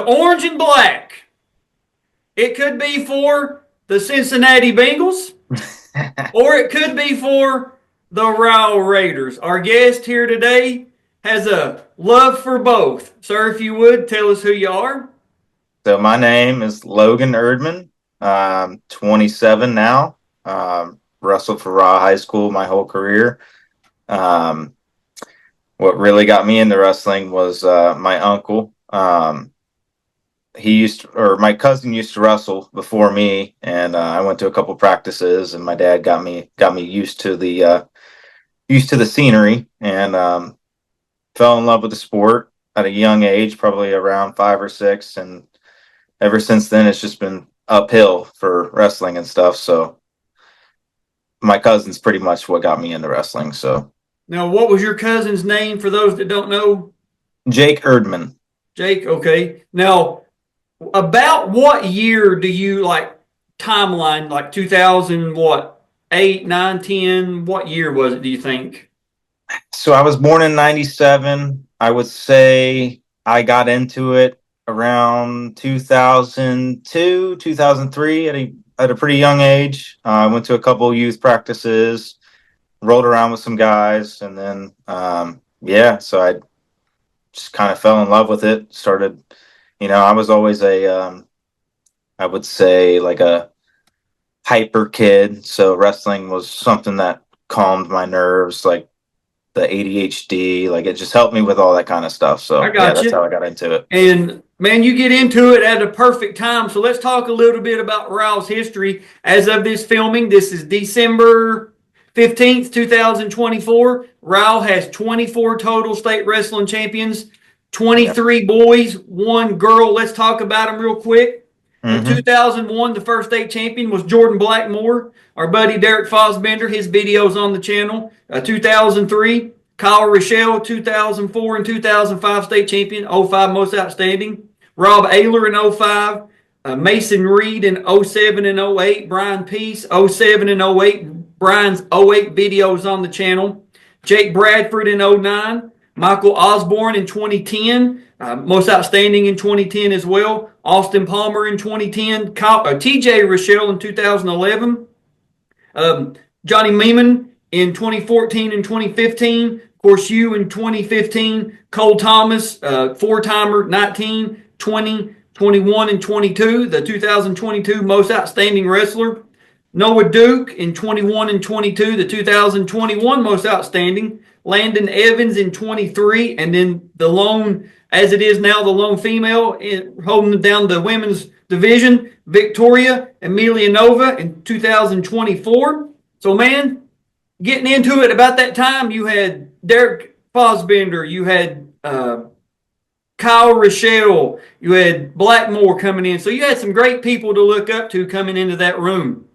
orange and black. It could be for the Cincinnati Bengals, or it could be for the Ryle Raiders. Our guest here today has a love for both. Sir, if you would, tell us who you are. So my name is Logan Erdman. I'm 27 now. Wrestled for Ryle High School my whole career. Um, what really got me into wrestling was my uncle. My cousin used to wrestle before me, and I went to a couple practices, and my dad got me used to the scenery, and fell in love with the sport at a young age, probably around 5 or 6, and ever since then it's just been uphill for wrestling and stuff. So my cousin's pretty much what got me into wrestling. So Now, what was your cousin's name for those that don't know? Jake Erdman. Jake, okay. Now, about what year do you timeline, like 2000, what, 8, 9, 10? What year was it, do you think? So I was born in 97. I would say I got into it around 2002, 2003 at a pretty young age. I went to a couple youth practices, rolled around with some guys, and then so I just kind of fell in love with it. Started, I was always I would say like a hyper kid, so wrestling was something that calmed my nerves, like the ADHD, like it just helped me with all that kind of stuff. So I got that's you. how I got into it. And man, you get into it at a perfect time. So let's talk a little bit about Ryle's history. As of this filming, this is December 15th, 2024. Ryle has 24 total state wrestling champions, 23 boys, 1 girl. Let's talk about them real quick. In 2001, the first state champion was Jordan Blackmore. Our buddy Derek Fosbender, his video's on the channel. 2003, Kyle Rochelle, 2004 and 2005 state champion, 05 most outstanding. Rob Ayler in 05. Mason Reed in 07 and 08. Brian Peace, 07 and 08. Brian's 08 videos on the channel. Jake Bradford in 09. Michael Osborne in 2010. Most outstanding in 2010 as well. Austin Palmer in 2010. TJ Rochelle in 2011. Johnny Meeman in 2014 and 2015. Of course, you in 2015. Cole Thomas, 4-timer, 19, 20, 21, and 22. The 2022 most outstanding wrestler. Noah Duke in 21 and 22. The 2021 most outstanding. Landon Evans in 23, and then the lone, as it is now, the lone female holding down the women's division, Victoria Emelianova in 2024. So, man, getting into it about that time, you had Derek Fosbender, you had Kyle Rochelle, you had Blackmore coming in. So you had some great people to look up to coming into that room.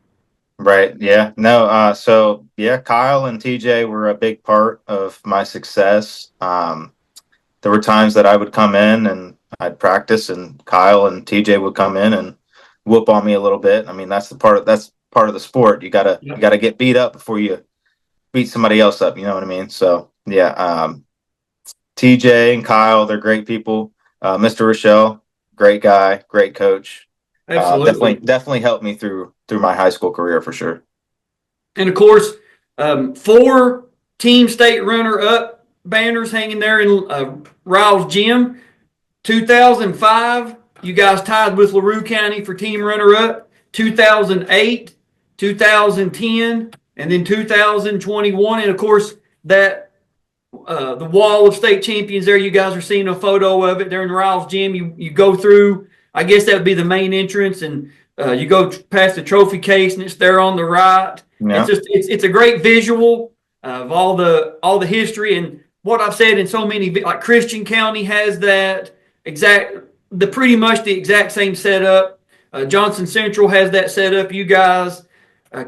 Right. Yeah. No. Kyle and TJ were a big part of my success. There were times that I would come in and I'd practice, and Kyle and TJ would come in and whoop on me a little bit. I mean, that's part of the sport. You gotta get beat up before you beat somebody else up. You know what I mean? So yeah. TJ and Kyle, they're great people. Mr. Rochelle, great guy, great coach. Absolutely. Definitely helped me through my high school career for sure. And of course, 4 team state runner-up banners hanging there in Ryle's gym. 2005, you guys tied with LaRue County for team runner-up. 2008, 2010, and then 2021. And of course, that the wall of state champions there, you guys are seeing a photo of it there in Ryle's gym. You go through, I guess that would be the main entrance, and you go past the trophy case, and it's there on the right. Yeah. It's a great visual of all the history, and what I've said in so many, like Christian County has that pretty much the exact same setup. Johnson Central has that setup. You guys,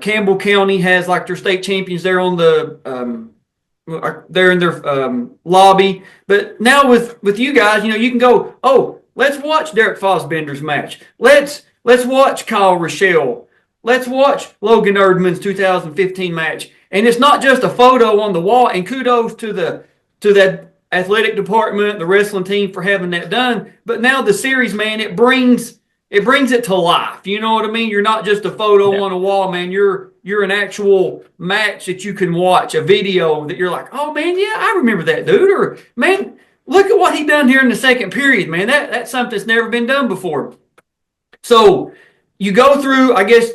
Campbell County has like their state champions there on the they're in their lobby. But now with you guys, you can go, oh, let's watch Derek Fosbender's match. Let's watch Kyle Rochelle. Let's watch Logan Erdman's 2015 match. And it's not just a photo on the wall. And kudos to that athletic department, the wrestling team for having that done. But now the series, man, it brings it to life. You know what I mean? You're not just a photo on a wall, man. You're an actual match that you can watch, a video that you're like, oh man, yeah, I remember that dude. Or man, look at what he done here in the second period, man. That's something that's never been done before. So you go through, I guess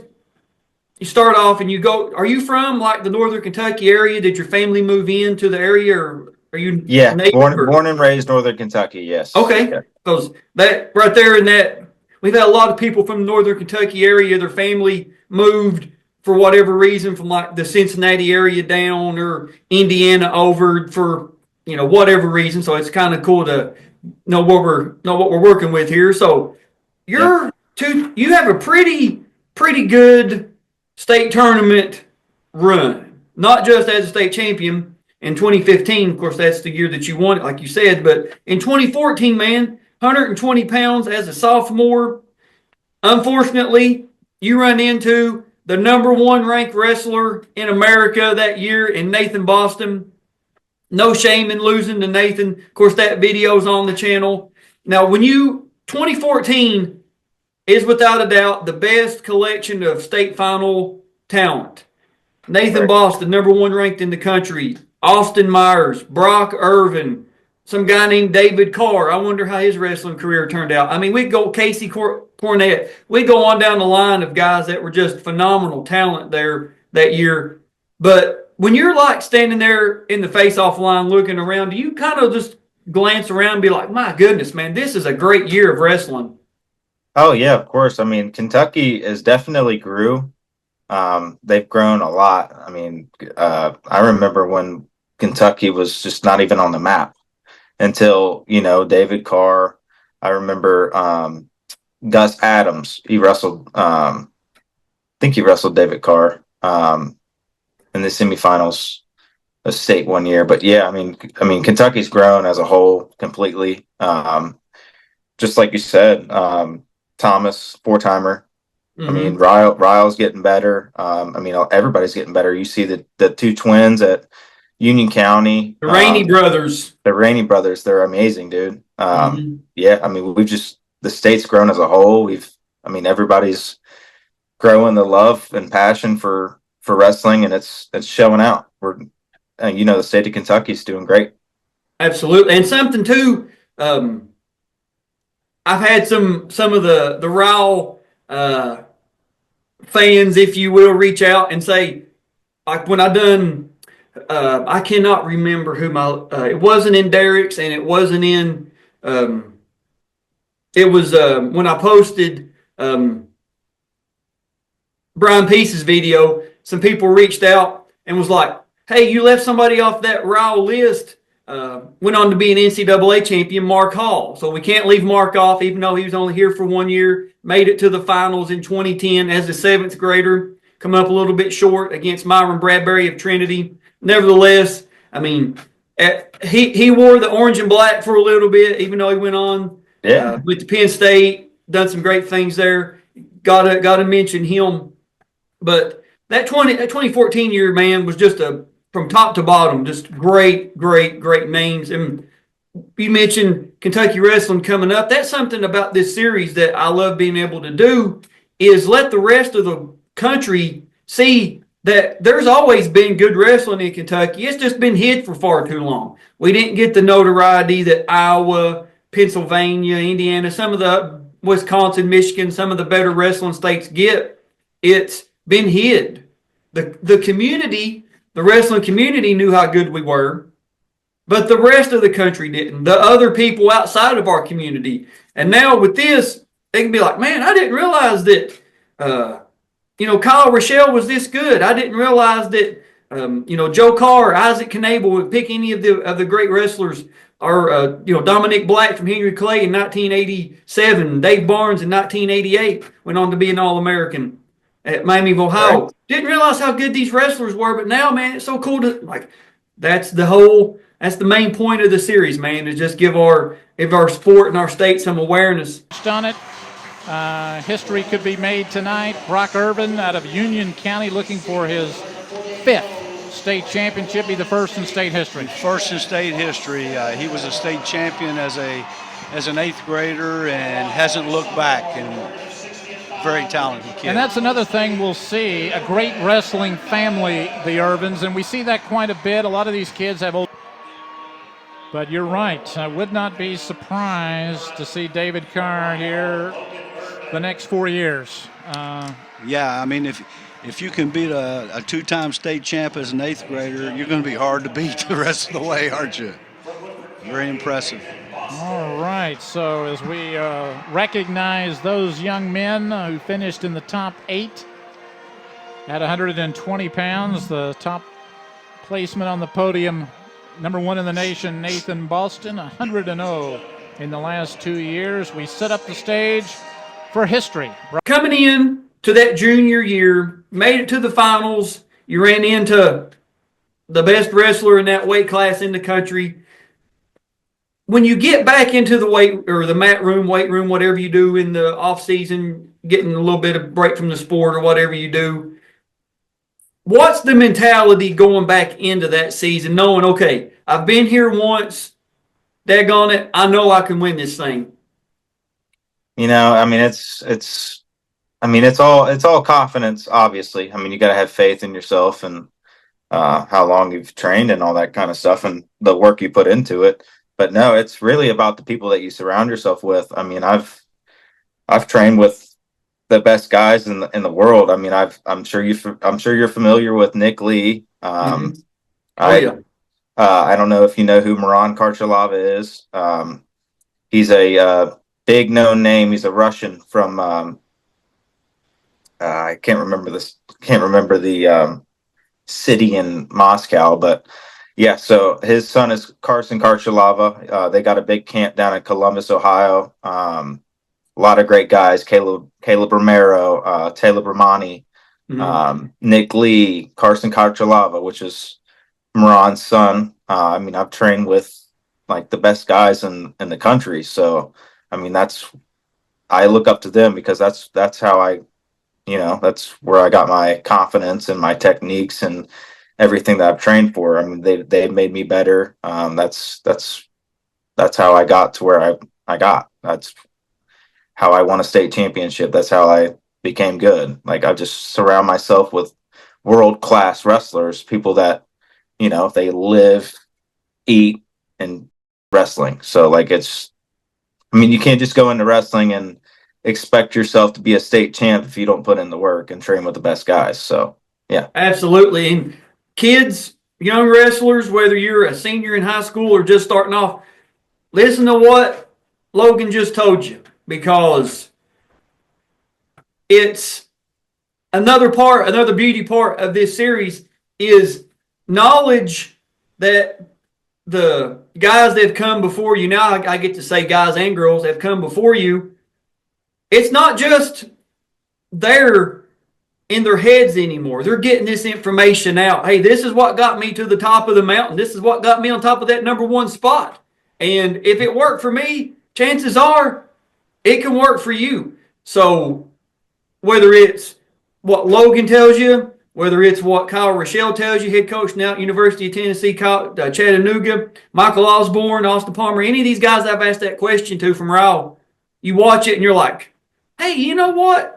you start off and you go, are you from like the Northern Kentucky area? Did your family move into the area, or are you native? Born and raised Northern Kentucky, yes. Okay. Because that right there in that, we've had a lot of people from the Northern Kentucky area, their family moved for whatever reason from like the Cincinnati area down or Indiana over for, whatever reason. So it's kind of cool to know what we're working with here. So you have a pretty good state tournament run, not just as a state champion in 2015. Of course, that's the year that you won it, like you said. But in 2014, man, 120 pounds as a sophomore. Unfortunately, you run into the number one ranked wrestler in America that year in Nathan Boston. No shame in losing to Nathan. Of course, that video's on the channel. Now, 2014 is without a doubt the best collection of state final talent. Nathan Boston, number one ranked in the country. Austin Myers, Brock Irvin, some guy named David Carr. I wonder how his wrestling career turned out. I mean, we go Casey Cornett. We go on down the line of guys that were just phenomenal talent there that year. But when you're like standing there in the face-off line looking around, do you kind of just glance around and be like, my goodness, man, this is a great year of wrestling? Oh yeah, of course. I mean, Kentucky is definitely grew. They've grown a lot. I mean, I remember when Kentucky was just not even on the map until, David Carr. I remember Gus Adams. He wrestled, I think he wrestled David Carr in the semifinals of state one year. But yeah, I mean, Kentucky's grown as a whole completely. Just like you said, Thomas, four-timer. I mean, Ryle's getting better. Everybody's getting better. You see the two twins at Union County. The Rainey brothers. The Rainey brothers. They're amazing, dude. Yeah, I mean, the state's grown as a whole. Everybody's growing the love and passion for wrestling, and it's showing out. The state of Kentucky's doing great. Absolutely. And something too, I've had some of the Ryle fans, if you will, reach out and say, like when I done, I cannot remember who it wasn't in Derek's and it wasn't in, it was when I posted Brian Peace's video, some people reached out and was like, hey, you left somebody off that Ryle list. Went on to be an NCAA champion, Mark Hall. So we can't leave Mark off, even though he was only here for 1 year. Made it to the finals in 2010 as a seventh grader, coming up a little bit short against Myron Bradbury of Trinity. Nevertheless, I mean, he wore the orange and black for a little bit, even though he went on with the Penn State, done some great things there. Got to mention him. But that 2014 year, man, was just from top to bottom, just great names. And you mentioned Kentucky wrestling coming up. That's something about this series that I love being able to do, is let the rest of the country see that there's always been good wrestling in Kentucky. It's just been hid for far too long. We didn't get the notoriety that Iowa, Pennsylvania, Indiana, some of the Wisconsin, Michigan, some of the better wrestling states get. It's been hid. The community, the wrestling community, knew how good we were, but the rest of the country didn't. The other people outside of our community. And now with this, they can be like, man, I didn't realize that, Kyle Rochelle was this good. I didn't realize that, Joe Carr, Isaac Knable would pick any of the great wrestlers, or, Dominic Black from Henry Clay in 1987, Dave Barnes in 1988, went on to be an All-American at Miami of Ohio. Right. Didn't realize how good these wrestlers were, but now, man, it's so cool to, that's the main point of the series, man, to just give our sport and our state some awareness. On it. History could be made tonight. Brock Irvin out of Union County looking for his fifth state championship, be the first in state history. First in state history. He was a state champion as an 8th grader and hasn't looked back, and very talented kid. And that's another thing we'll see, a great wrestling family, the Irvins, and we see that quite a bit. A lot of these kids have old. But you're right. I would not be surprised to see David Carr here the next 4 years. Yeah, I mean, if you can beat a 2-time state champ as an 8th grader, you're going to be hard to beat the rest of the way, aren't you? Very impressive. All right, so as we recognize those young men who finished in the top 8 at 120 pounds, the top placement on the podium, number 1 in the nation, Nathan Boston, 100-0 in the last 2 years. We set up the stage for history. Coming in to that junior year, made it to the finals. You ran into the best wrestler in that weight class in the country. When you get back into the weight room, whatever you do in the off season, getting a little bit of break from the sport or whatever you do, what's the mentality going back into that season, knowing, okay, I've been here once, daggone it, I know I can win this thing? You know, I mean, it's all confidence, obviously. I mean, you got to have faith in yourself and how long you've trained and all that kind of stuff and the work you put into it. But no, it's really about the people that you surround yourself with. I mean, I've trained with the best guys in the world. I mean, I'm sure you're familiar with Nick Lee. Yeah. I don't know if you know who Miran Karchalava is. He's a big known name. He's a Russian from I can't remember the city in Moscow, but yeah. So his son is Carson Karchalava. They got a big camp down in Columbus, Ohio. A lot of great guys: Caleb Romero, Taylor Bramani, Nick Lee, Carson Karchalava, which is Moran's son. I mean, I've trained with like the best guys in the country. So, I mean, I look up to them because that's how that's where I got my confidence and my techniques and everything that I've trained for. I mean, they made me better. That's how I got to where I got. That's how I won a state championship. That's how I became good. Like, I just surround myself with world-class wrestlers, people that, they live, eat, and wrestling. So like, you can't just go into wrestling and expect yourself to be a state champ if you don't put in the work and train with the best guys. So yeah. Absolutely. And kids, young wrestlers, whether you're a senior in high school or just starting off, listen to what Logan just told you, because it's another beauty part of this series is knowledge that the guys that have come before you, now I get to say guys and girls that have come before you, it's not just there in their heads anymore. They're getting this information out. Hey, this is what got me to the top of the mountain. This is what got me on top of that number 1 spot. And if it worked for me, chances are it can work for you. So whether it's what Logan tells you, whether it's what Kyle Rochelle tells you, head coach now at University of Tennessee, Chattanooga, Michael Osborne, Austin Palmer, any of these guys I've asked that question to from Ryle, you watch it and you're like, hey, you know what?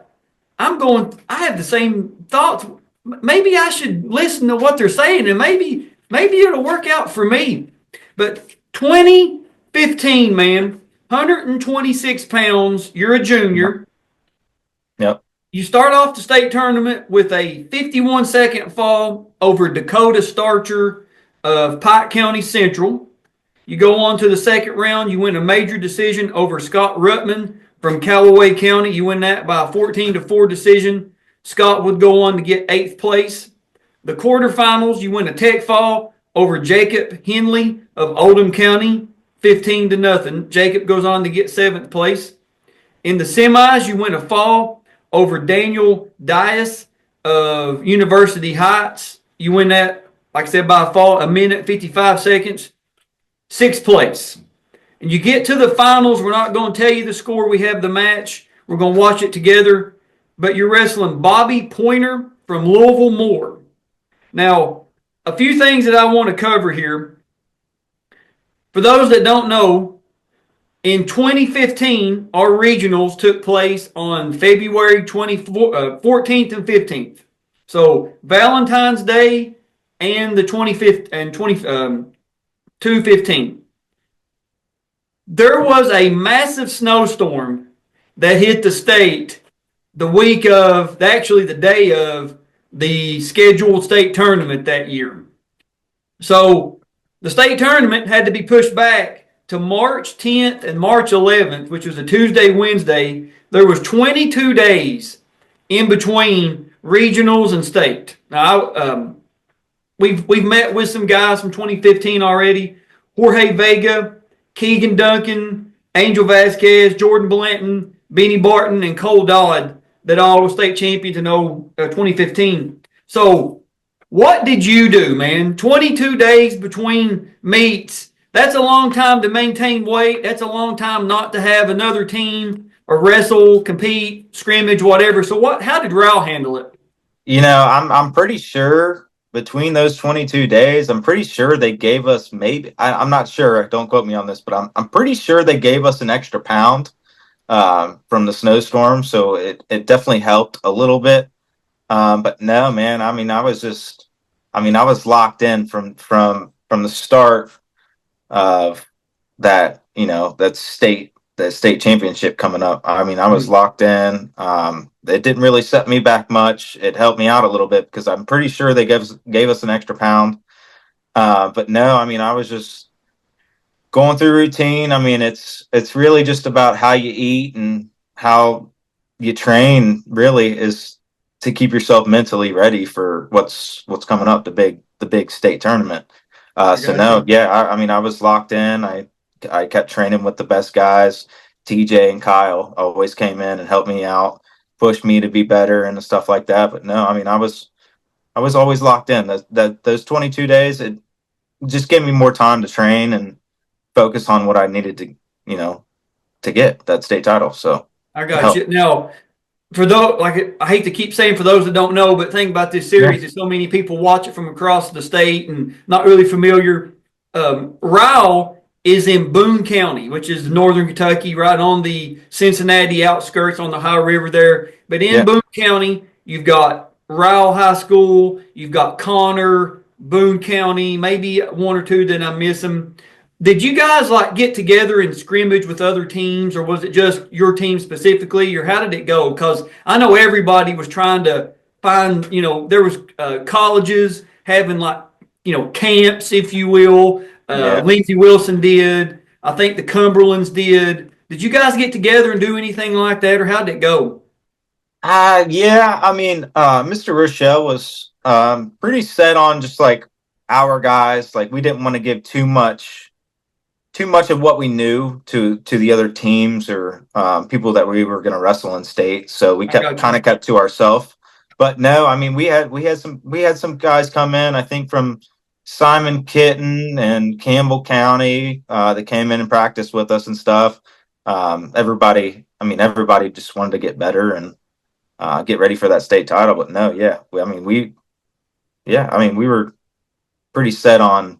I have the same thoughts. Maybe I should listen to what they're saying, and maybe it'll work out for me. But 2015, man, 126 pounds, you're a junior. Yep. You start off the state tournament with a 51-second fall over Dakota Starcher of Pike County Central. You go on to the second round. You win a major decision over Scott Ruttman from Callaway County. You win that by a 14-4 decision. Scott would go on to get 8th place. The quarterfinals, you win a tech fall over Jacob Henley of Oldham County, 15-0. Jacob goes on to get 7th place. In the semis, you win a fall over Daniel Dias of University Heights. You win that, like I said, by a fall, 1 minute, 55 seconds. 6th place. And you get to the finals. We're not going to tell you the score. We have the match. We're going to watch it together. But you're wrestling Bobby Pointer from Louisville Moore. Now, a few things that I want to cover here. For those that don't know, in 2015, our regionals took place on February 14th and 15th. So Valentine's Day and the 25th and 215. There was a massive snowstorm that hit the state the week of, actually the day of the scheduled state tournament that year. So the state tournament had to be pushed back to March 10th and March 11th, which was a Tuesday, Wednesday. There was 22 days in between regionals and state. Now, we've met with some guys from 2015 already. Jorge Vega, Keegan Duncan, Angel Vasquez, Jordan Blanton, Benny Barton, and Cole Dodd that all were state champions in 2015. So what did you do, man? 22 days between meets. That's a long time to maintain weight. That's a long time not to have another team or wrestle, compete, scrimmage, whatever. So how did Ryle handle it? I'm pretty sure between those 22 days, I'm pretty sure they gave us I'm not sure, don't quote me on this, but I'm pretty sure they gave us an extra pound from the snowstorm. So it definitely helped a little bit. But no, man, I was locked in from the start of that, that state championship coming up. I was locked in. It didn't really set me back much. It helped me out a little bit because I'm pretty sure they gave us an extra pound. But no, I was just going through routine. It's really just about how you eat and how you train, really, is to keep yourself mentally ready for what's coming up, the big state tournament. I was locked in. I kept training with the best guys. TJ and Kyle always came in and helped me out, pushed me to be better and stuff like that. But no, I was always locked in. Those 22 days, it just gave me more time to train and focus on what I needed to get that state title. So I got you. Now, for those, I hate to keep saying for those that don't know, but think about this series is so many people watch it from across the state and not really familiar. Ryle is in Boone County, which is northern Kentucky, right on the Cincinnati outskirts on the Ohio River there. But in Boone County, you've got Ryle High School, you've got Connor, Boone County, maybe one or two that I'm missing. Did you guys get together and scrimmage with other teams, or was it just your team specifically, or how did it go? Because I know everybody was trying to find, there was colleges having camps, if you will. Lindsey Wilson did. I think the Cumberlands did. Did you guys get together and do anything like that, or how did it go? Mr. Rochelle was pretty set on just our guys. We didn't want to give too much of what we knew to the other teams or people that we were going to wrestle in state. So we kept to ourselves. But no, we had some guys come in, I think from Simon Kitten and Campbell County, that came in and practiced with us and stuff. Everybody just wanted to get better and get ready for that state title. But no, we were pretty set on,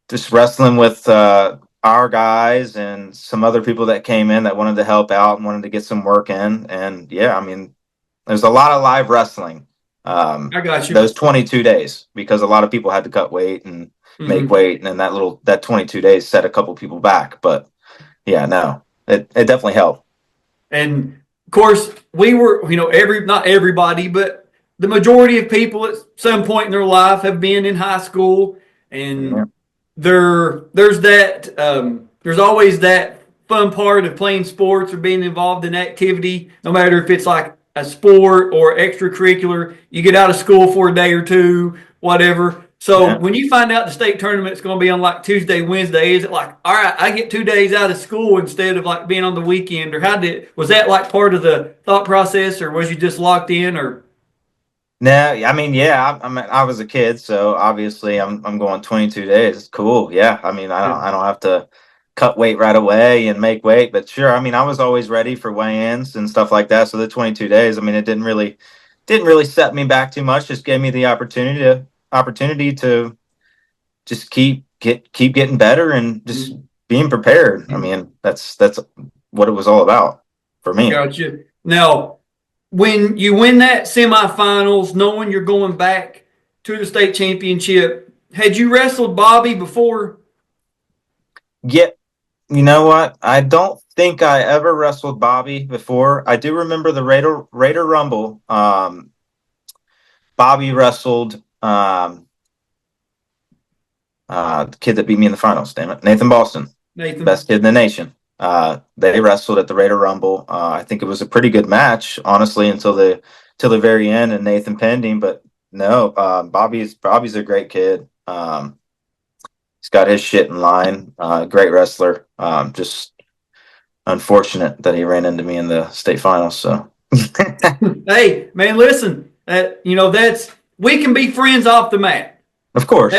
just wrestling with our guys and some other people that came in that wanted to help out and wanted to get some work in. And there's a lot of live wrestling. I got you. Those 22 days, because a lot of people had to cut weight and make weight, and then that 22 days set a couple people back. But it definitely helped. And of course, we were, not everybody, but the majority of people at some point in their life have been in high school, and there's always that fun part of playing sports or being involved in activity, no matter if it's a sport or extracurricular. You get out of school for a day or two, whatever. So when you find out the state tournament's going to be on Tuesday, Wednesday, is it all right, I get 2 days out of school instead of being on the weekend? Or was that part of the thought process, or was you just locked in? Or no, I was a kid, so obviously I'm going 22 days. It's cool. Yeah. I don't have to cut weight right away and make weight, but sure. I was always ready for weigh-ins and stuff like that. So the 22 days, it didn't really didn't really set me back too much. Just gave me the opportunity to just keep getting better and just being prepared. I mean, that's what it was all about for me. Gotcha. Now, when you win that semifinals, knowing you're going back to the state championship, had you wrestled Bobby before? Yeah, you know what? I don't think I ever wrestled Bobby before. I do remember the Raider Rumble. Bobby wrestled the kid that beat me in the finals. Damn it, Nathan Boston, Nathan. best kid in the nation. They wrestled at the Raider Rumble. I think it was a pretty good match, honestly, until the very end, and Nathan pinned him. But no, Bobby's a great kid. He's got his shit in line. Great wrestler. Just unfortunate that he ran into me in the state finals. So, Hey, man, listen. We can be friends off the mat. of course,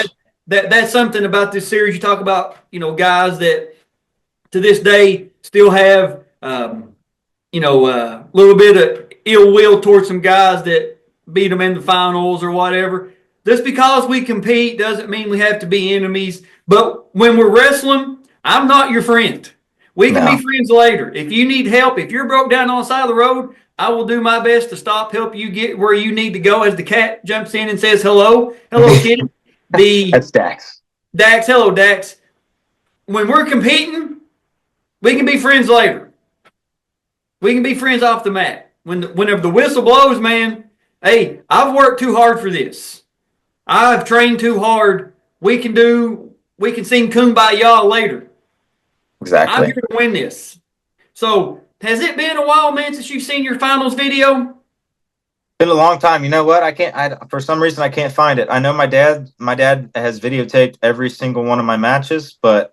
That's something about this series. You talk about, guys that to this day still have, a little bit of ill will towards some guys that beat them in the finals or whatever. Just because we compete doesn't mean we have to be enemies. But when we're wrestling, I'm not your friend. We can be friends later. If you need help, if you're broke down on the side of the road, I will do my best to help you get where you need to go. As the cat jumps in and says, hello, kitty. That's Dax. Dax, hello, Dax. When we're competing, we can be friends later. We can be friends off the mat. Whenever the whistle blows, man, hey, I've worked too hard for this. I've trained too hard. We can sing Kumbaya later. Exactly. I'm here to win this. So, has it been a while, man, since you've seen your finals video? Been a long time. You know what? For some reason I can't find it. I know my dad has videotaped every single one of my matches, but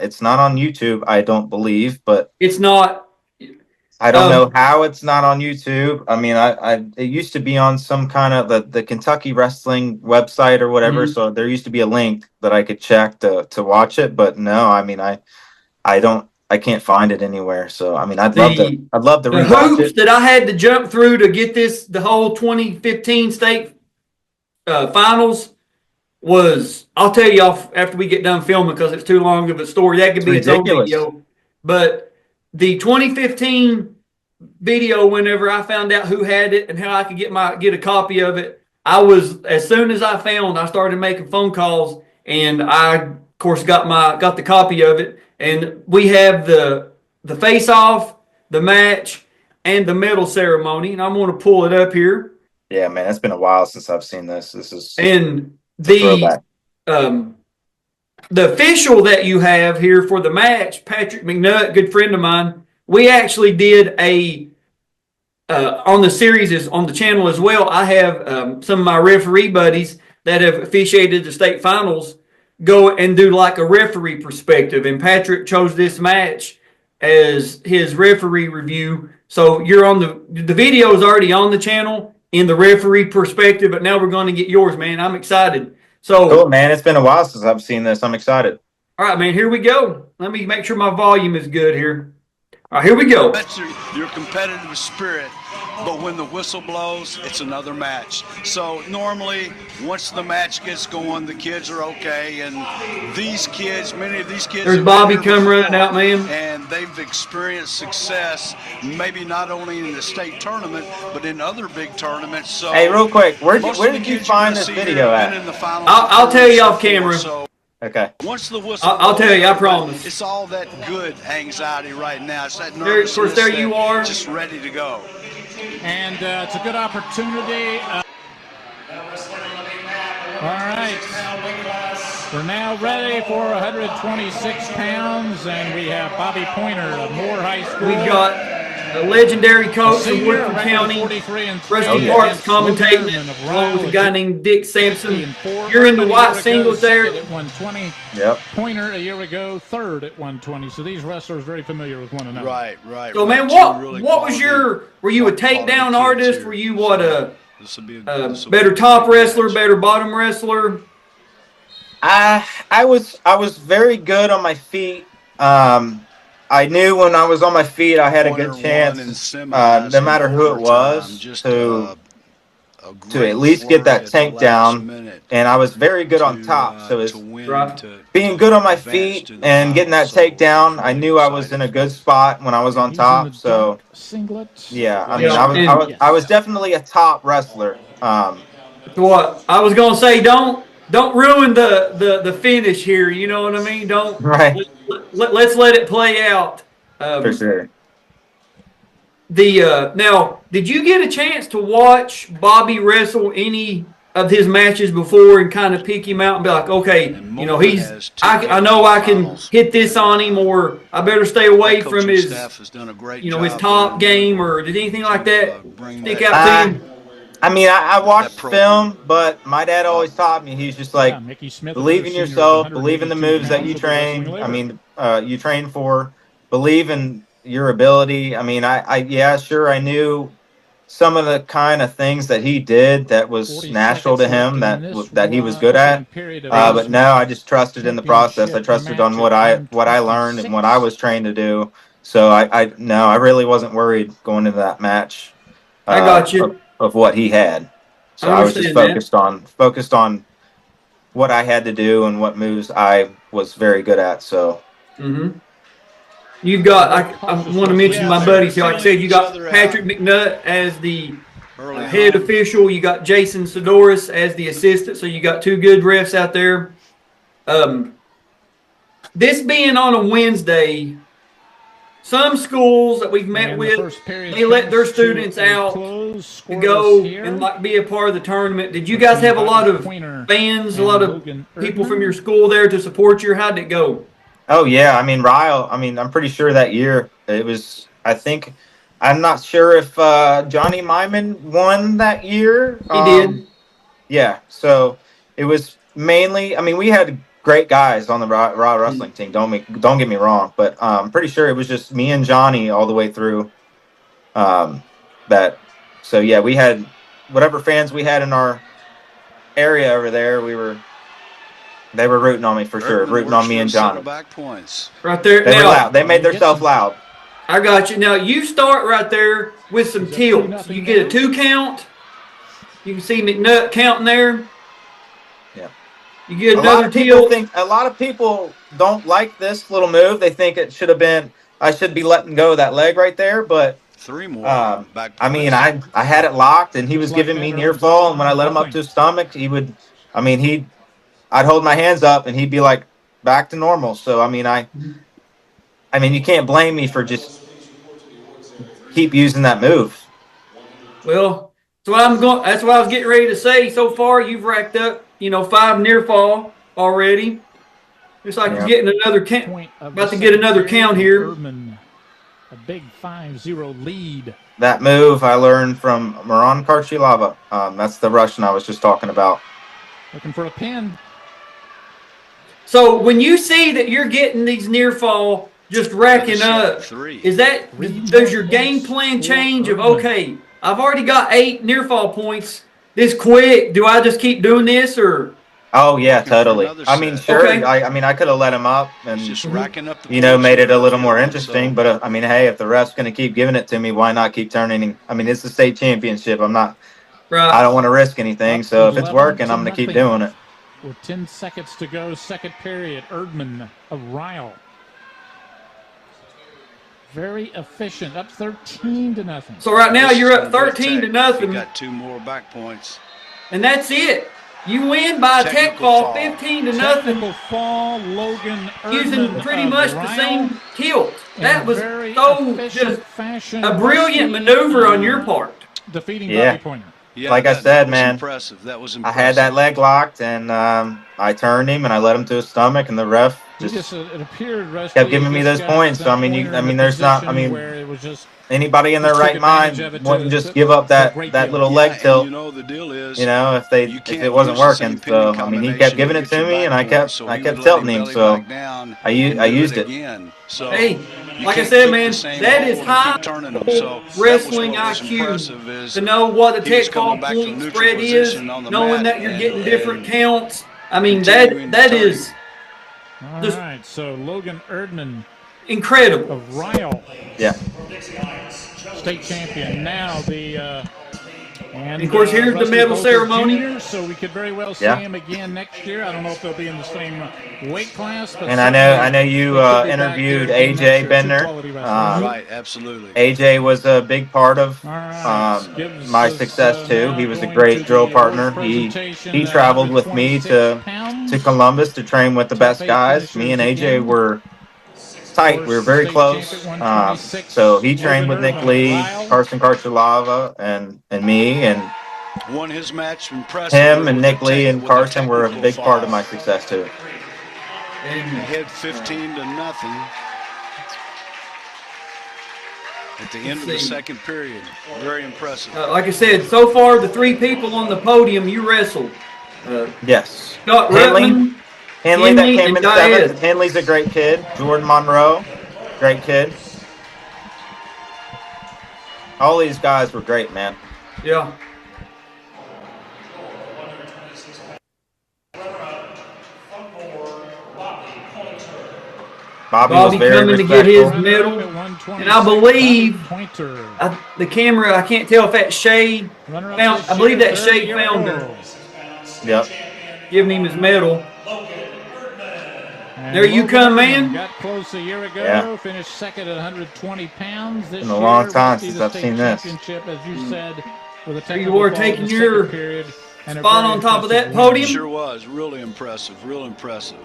it's not on YouTube, I don't believe, but it's not. I don't know how it's not on YouTube. I mean, it used to be on some kind of the Kentucky wrestling website or whatever, so there used to be a link that I could check to watch it, but no, I mean, I can't find it anywhere. So I mean, I'd love to the hoops that I had to jump through to get the whole 2015 state finals was, I'll tell you off after we get done filming because it's too long of a story. That could be its own video. But the 2015 video, whenever I found out who had it and how I could get a copy of it, as soon as I started making phone calls, and I of course got the copy of it. And we have the face-off, the match, and the medal ceremony. And I'm going to pull it up here. Yeah, man, it's been a while since I've seen this. This is the official that you have here for the match, Patrick McNutt, good friend of mine. We actually did on the series is on the channel as well. I have some of my referee buddies that have officiated the state finals go and do like a referee perspective, and Patrick chose this match as his referee review. So you're on the video is already on the channel in the referee perspective, but now we're going to get yours, man. I'm excited. So cool, man. It's been a while since I've seen this. I'm excited. All right, man. Here we go. Let me make sure my volume is good here. All right, here we go. That's your competitive spirit, but when the whistle blows, it's another match. So normally, once the match gets going, the kids are okay, and many of these kids. There's Bobby come running out, man. And they've experienced success, maybe not only in the state tournament, but in other big tournaments. So, hey, real quick, where did you find this video at? I'll tell you off camera. Okay. Once the whistle I'll tell you, I promise. It's all that good anxiety right now. It's that nervousness. Of course, there you are. Just ready to go. And it's a good opportunity. All right. We're now ready for 126 pounds, and we have Bobby Pointer of Moore High School. We've got the legendary coach from Woodford County, Rusty Parks commentating, along with a guy named Dick Sampson. You're in the white singles there. At 120. Yep. Pointer a year ago, third at 120. So these wrestlers are very familiar with one another. Right. So, man, what was were you a takedown artist? Were you better top wrestler, better bottom wrestler? I was very good on my feet. I knew when I was on my feet, I had a good chance, no matter who it was, to at least get that takedown, and I was very good on top. So it's being good on my feet and getting that takedown. I knew I was in a good spot when I was on top. So yeah, I mean, I was definitely a top wrestler. What I was gonna say, don't ruin the finish here. You know what I mean? Don't Right. let's let it play out. For sure. Now, did you get a chance to watch Bobby wrestle any of his matches before and kind of pick him out and be like, okay, you know, I know I can hit this on him, or I better stay away from his, you know, his top game, or did anything like that stick out to you? I mean, I watched film, but my dad always taught me, he's just like, believe in yourself, believe in the moves that you train. I mean, you train for, believe in your ability. I mean, yeah, sure, I knew some of the kind of things that he did that was natural to him, that he was good at. But no, I just trusted in the process. I trusted on what I learned and what I was trained to do. So I really wasn't worried going into that match. I got you. Of what he had. So I was just focused on what I had to do and what moves I was very good at. So You've got, I want to mention my buddies here. Like I said, you got Patrick McNutt as the head official. You got Jason Sidoris as the assistant. So you got two good refs out there. This being on a Wednesday, some schools that we've met with, they let their students out to go and like be a part of the tournament. Did you guys have a lot of fans, a lot of people from your school there to support you? How'd it go? Oh yeah, I mean Ryle. I mean, I'm pretty sure that year it was. I'm not sure if Johnny Myman won that year. He did. Yeah, so it was mainly. I mean, we had great guys on the Raw wrestling team. Don't get me wrong, but I'm pretty sure it was just me and Johnny all the way through. So yeah, we had whatever fans we had in our area over there. They were rooting on me for sure, rooting on me and Johnny. Right there. They were loud. They made themselves loud. I got you. Now you start right there with some tilts. You get a 2 count. You can see McNutt counting there. Yeah. You get another tilt. A lot of people don't like this little move. They think it should have been. I should be letting go of that leg right there, but 3 more. I mean, I had it locked, and he was giving me near fall, and when I let him up to his stomach, I'd hold my hands up, and he'd be like back to normal. So I mean, you can't blame me for just keep using that move. Well, that's what I was getting ready to say. So far, you've racked up, 5 near fall already. It's like you're getting another count. About to get another count here. Erdman, a big 5-0 lead. That move I learned from Miran Karchilava. That's the Russian I was just talking about. Looking for a pin. So when you see that you're getting these near fall just racking up, does your game plan change of, okay, I've already got 8 near fall points this quick, do I just keep doing this, or? Oh yeah, totally. I mean, sure. Okay. I could have let him up and made it a little more interesting. But I mean, hey, if the ref's going to keep giving it to me, why not keep turning? I mean, it's the state championship. I don't want to risk anything. So if it's working, I'm going to keep doing it. With 10 seconds to go, second period, Erdman of Ryle. Very efficient, up 13-0. So right now you're up 13-0. You got 2 more back points. And that's it. You win by a tech fall, 15-0. Technical fall, Logan Erdman using pretty much the same tilt. That was so just a brilliant maneuver on your part. Defeating Bobby Pointer. Yeah, like I said, man, impressive. That was impressive. I had that leg locked, and I turned him, and I let him to his stomach, and the ref just kept giving me those points. So anybody in their right mind wouldn't just give up that little leg tilt. You know the deal is, if it wasn't working. So I mean, he kept giving it to me, and I kept tilting him. So I used it. Hey, like I said, man, that is high wrestling IQ to know what the tech fall point spread is, knowing that you're getting different counts. I mean, that is. All right, so Logan Erdman, incredible, of Ryle, yeah, state champion. Now the And of course, here's the Rusty medal both are ceremony. juniors, so we could very well see Yeah. him again next year. I don't know if they'll be in the same weight class, but And I know you they could be back interviewed there again next AJ year. Two Bender. quality wrestlers. Right, absolutely. AJ was a big part of All right. Gibbs my is, success too. now He was a going great to drill the partner. award He presentation, traveled with me 126 pounds. to Columbus to train with the Top best 8 guys. Me and finishers AJ again. were tight. We were very State close. champion, 126. So he trained with Logan Nick Erdman, Lee, Ryle. Carson Karchalava, and me, and Won his match impressively. him and with Nick a Lee and with a Carson were a technical big part of fall. my success too. And Ahead 15-0 at the end of the see. second period. Very impressive. like I said, so far the 3 people on the podium you wrestled. Yes. Scott Hanley, Rutman, Hanley that Henley, came and in 7th. Diaz. Hanley's a great kid. Jordan Monroe, great kid. All these guys were great, man. Yeah. Bobby was Bobby very coming to get his respectful. medal. Runner-up at And I 126, believe Bobby Pointer. the camera, I can't tell if that's Shay Runner-up found. this I believe year, that's 30 Shay year Founder ago. Yep. giving him his medal. And There you Logan come, Erdman man. Got close a year ago. Yeah. Finished second at 120 pounds this Been a year. long time Rusty, since the I've state seen this. championship, as you said, with a There you technical are, fall in taking the your second period, and a spot very on top of impressive that win. podium. Sure was. Really impressive. Real impressive.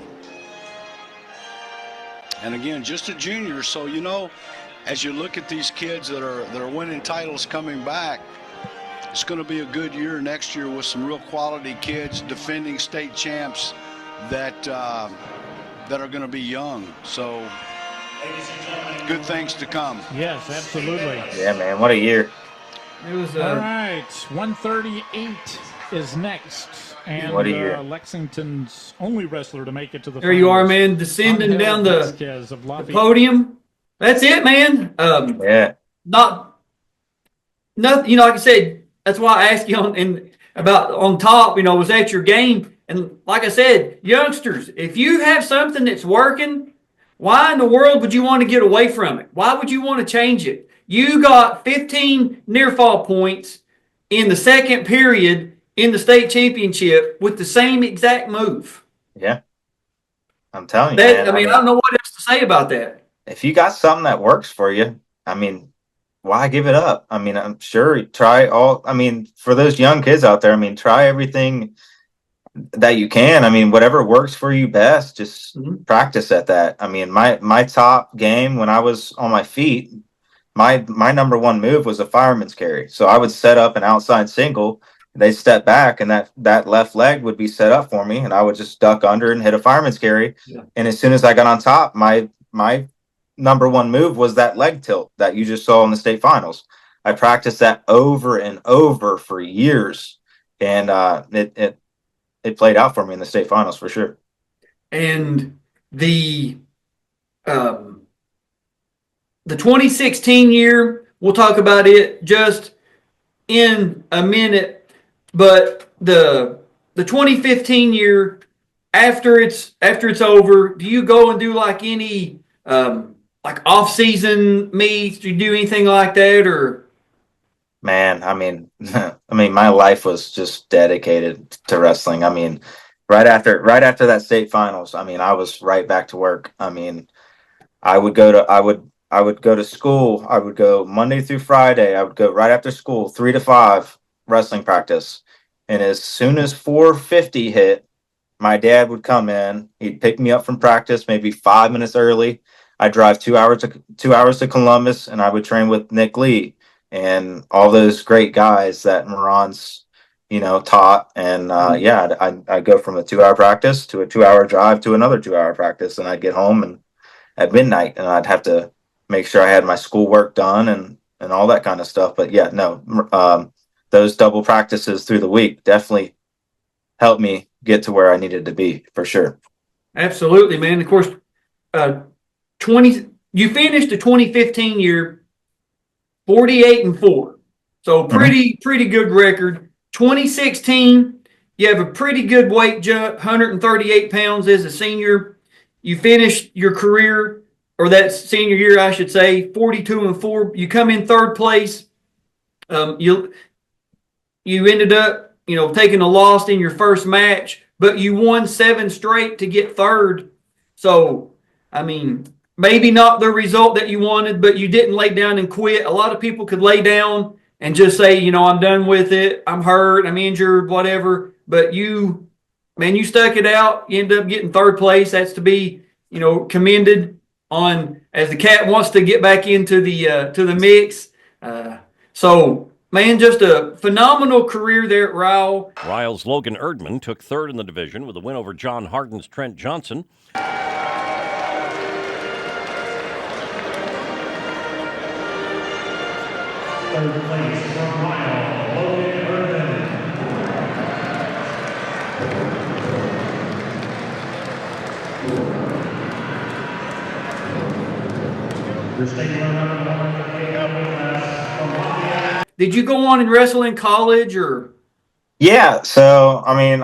And again, just a junior. So, you know, as you look at these kids that are winning titles coming back, it's going to be a good year next year with some real quality kids defending state champs that are going to be young. So, good things to come. Yes, absolutely. Yeah, man. What a year. It was All right, 138 is next. And What a year. Lexington's only wrestler to make it to the there you are, finals, man, descending Angel down the Vasquez of Lafayette. podium. That's it, man. Yeah. Not, you know, like I said, that's why I asked you on top, you know, was that your game? And like I said, youngsters, if you have something that's working, why in the world would you want to get away from it? Why would you want to change it? You got 15 near fall points in the second period in the state championship with the same exact move. Yeah. I'm telling you, That, man. I mean, I don't know what else to say about that. If you got something that works for you, I mean, why give it up? I mean, I'm sure try all. I mean, for those young kids out there, I mean, try everything that you can. I mean, whatever works for you best, just practice at that. I mean, my top game when I was on my feet, my number one move was a fireman's carry. So I would set up an outside single. They step back, and that left leg would be set up for me, and I would just duck under and hit a fireman's carry. Yeah. And as soon as I got on top, my number one move was that leg tilt that you just saw in the state finals. I practiced that over and over for years, and it played out for me in the state finals for sure. And the 2016 year, we'll talk about it just in a minute. But the 2015 year, after it's over, do you go and do like any like off-season meets? Do you do anything like that, or? Man, I mean, my life was just dedicated to wrestling. I mean, right after that state finals, I mean, I was right back to work. I mean, I would go to school. I would go Monday through Friday. I would go right after school, 3 to 5 wrestling practice. And as soon as 4:50 hit, my dad would come in. He'd pick me up from practice maybe 5 minutes early. I'd drive 2 hours to Columbus, and I would train with Nick Lee and all those great guys that Moran's, taught. And I'd go from a 2-hour practice to a 2-hour drive to another 2-hour practice, and I'd get home and at midnight, and I'd have to make sure I had my schoolwork done and all that kind of stuff. But yeah, no, those double practices through the week definitely helped me get to where I needed to be for sure. Absolutely, man. Of course, you finished the 2015 year 48-4. So pretty good record. 2016, you have a pretty good weight jump, 138 pounds as a senior. You finished your career, or that senior year, I should say, 42-4. You come in third place. you ended up, taking a loss in your first match, but you won 7 straight to get third. So, I mean, maybe not the result that you wanted, but you didn't lay down and quit. A lot of people could lay down and just say, I'm done with it. I'm hurt. I'm injured, whatever. But you stuck it out. You ended up getting third place. That's to be, commended on, as the cat wants to get back into the mix. So, man, just a phenomenal career there at Ryle. Ryle's Logan Erdman took third in the division with a win over John Harden's Trent Johnson. Third place from Ryle, Logan Erdman. The state runner number 8 from Lafayette. Did you go on and wrestle in college or? Yeah, so I mean,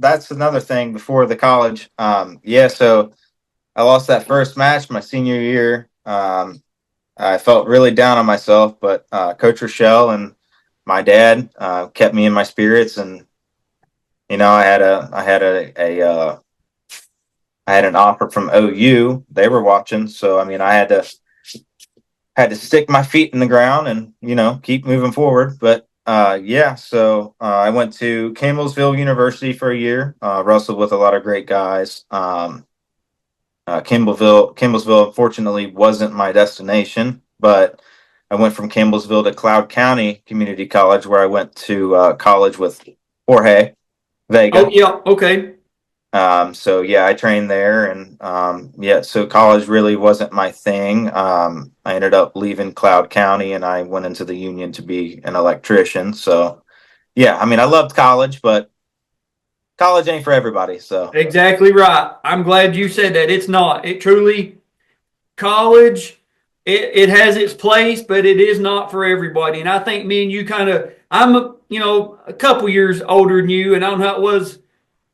that's another thing before the college. So I lost that first match my senior year. I felt really down on myself, but Coach Rochelle and my dad kept me in my spirits, and I had an offer from OU. They were watching, so I mean, I had to stick my feet in the ground and keep moving forward. But so I went to Campbellsville University for a year. Wrestled with a lot of great guys. Campbellsville unfortunately wasn't my destination, but I went from Campbellsville to Cloud County Community College, where I went to college with Jorge Vega. Oh, yeah, okay. I trained there, and so college really wasn't my thing. I ended up leaving Cloud County, and I went into the union to be an electrician. So, I mean, I loved college, but college ain't for everybody. So Exactly right. I'm glad you said that. It's not. It truly, college, it has its place, but it is not for everybody. And I think me and you I'm a couple years older than you, and I don't know how it was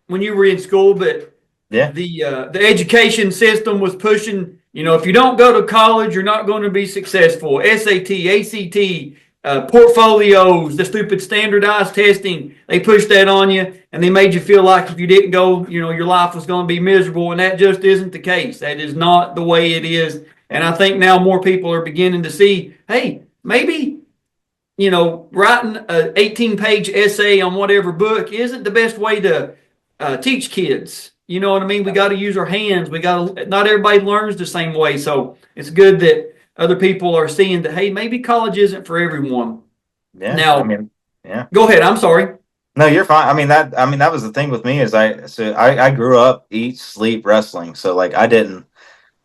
when you were in school, but the education system was pushing, if you don't go to college, you're not going to be successful. SAT, ACT, portfolios, the stupid standardized testing, they pushed that on you, and they made you feel like if you didn't go, your life was going to be miserable, and that just isn't the case. That is not the way it is. And I think now more people are beginning to see, hey, maybe writing an 18-page essay on whatever book isn't the best way to teach kids. You know what I mean? We got to use our hands. Not everybody learns the same way. So it's good that other people are seeing that, hey, maybe college isn't for everyone. yeah. Now, I mean, go ahead. I'm sorry. No, you're fine. I mean that was the thing with me is I grew up eat sleep wrestling. So like I didn't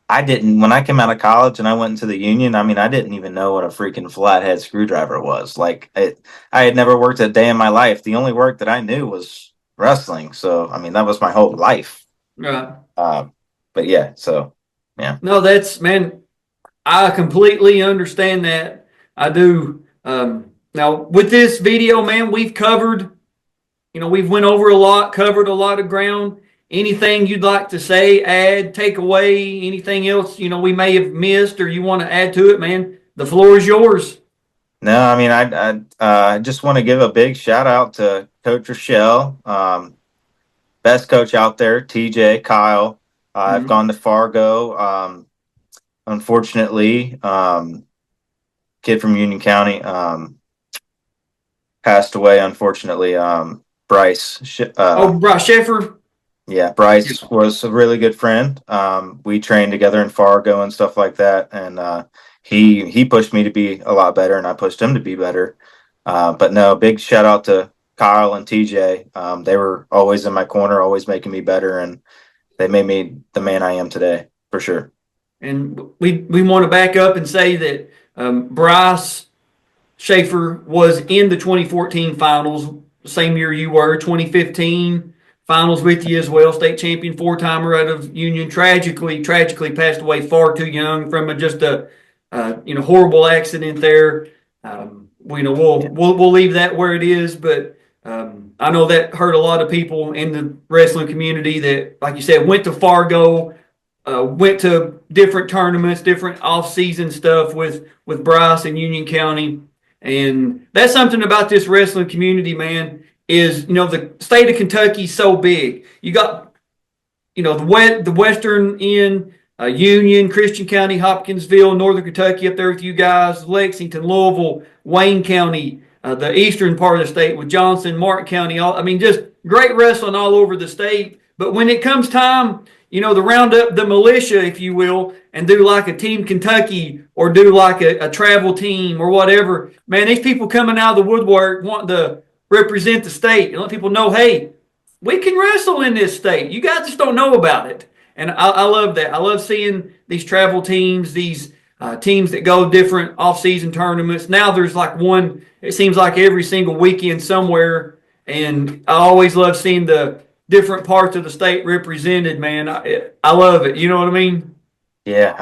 when I came out of college and I went into the union, I mean I didn't even know what a freaking flathead screwdriver was. Like I had never worked a day in my life. The only work that I knew was wrestling. So I mean that was my whole life. Right. But yeah, so yeah. No, man, I completely understand that. I do. Now with this video, man, we've covered, we've went over a lot, covered a lot of ground. Anything you'd like to say, add, take away, anything else, we may have missed or you want to add to it, man, the floor is yours. No, I mean, I just want to give a big shout out to Coach Rochelle, best coach out there, TJ, Kyle. I've gone to Fargo. Unfortunately, kid from Union County passed away, unfortunately. Bryce. Bryce Sheffer. Yeah, Bryce was a really good friend. We trained together in Fargo and stuff like that, and he pushed me to be a lot better, and I pushed him to be better. But no, big shout out to Kyle and TJ. They were always in my corner, always making me better, and they made me the man I am today, for sure. And we want to back up and say that Bryce Schaefer was in the 2014 finals, same year you were, 2015 finals with you as well, state champion, 4-timer out of Union. Tragically passed away far too young from just a horrible accident there. We'll leave that where it is, but I know that hurt a lot of people in the wrestling community that, like you said, went to Fargo, went to different tournaments, different off-season stuff with Bryce and Union County. And that's something about this wrestling community, man, is, the state of Kentucky's so big. You got, the western end, Union, Christian County, Hopkinsville, Northern Kentucky up there with you guys, Lexington, Louisville, Wayne County, the eastern part of the state with Johnson, Martin County. Just great wrestling all over the state. But when it comes time, to round up the militia, if you will, and do like a Team Kentucky or do like a travel team or whatever, man, these people coming out of the woodwork wanting to represent the state and let people know, hey, we can wrestle in this state. You guys just don't know about it. And I love that. I love seeing these travel teams, these teams that go different off-season tournaments. Now there's like one, it seems like every single weekend somewhere. And I always love seeing the different parts of the state represented, man. I love it. You know what I mean? Yeah,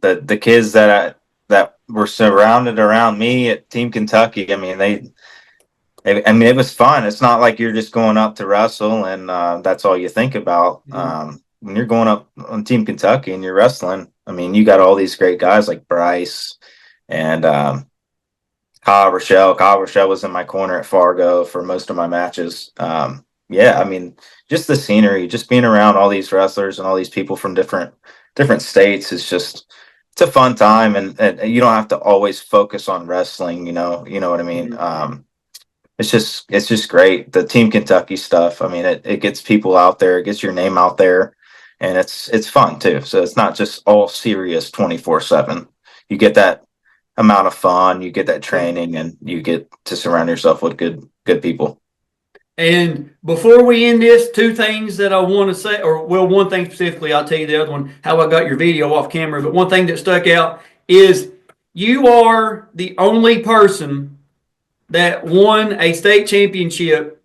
the kids that were surrounded around me at Team Kentucky, it was fun. It's not like you're just going up to wrestle and that's all you think about. Mm-hmm. When you're going up on Team Kentucky and you're wrestling, you got all these great guys like Bryce and Kyle Rochelle. Kyle Rochelle was in my corner at Fargo for most of my matches. Just the scenery, just being around all these wrestlers and all these people from different states is just, it's a fun time, and you don't have to always focus on wrestling. You know what I mean? Mm-hmm. It's just great. The Team Kentucky stuff. It gets people out there, it gets your name out there, and it's fun too. So it's not just all serious 24/7. You get that amount of fun, you get that training, and you get to surround yourself with good people. And before we end this, two things that I want to say, one thing specifically, I'll tell you the other one, how I got your video off camera. But one thing that stuck out is you are the only person that won a state championship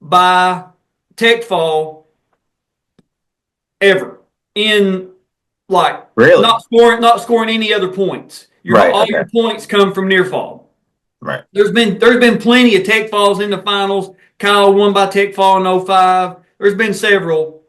by tech fall ever in Really? not scoring any other points. Your points come from near fall. Right. There's been plenty of tech falls in the finals. Kyle won by tech fall in 2005. There's been several,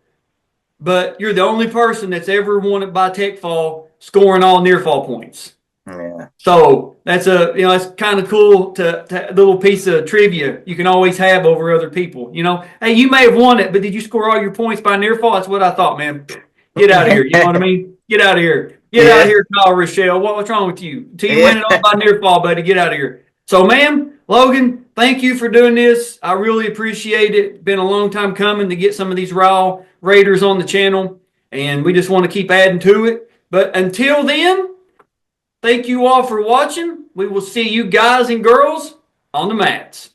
but you're the only person that's ever won it by tech fall, scoring all near fall points. Yeah. So that's it's kind of cool to a little piece of trivia you can always have over other people. Hey, you may have won it, but did you score all your points by near fall? That's what I thought, man. Get out of here. You know what I mean? Get out of here. Get out of here, Kyle Rochelle. What's wrong with you? Till you win it all by near fall, buddy. Get out of here. So, man, Logan, thank you for doing this. I really appreciate it. It's been a long time coming to get some of these Ryle Raiders on the channel, and we just want to keep adding to it. But until then, thank you all for watching. We will see you guys and girls on the mats.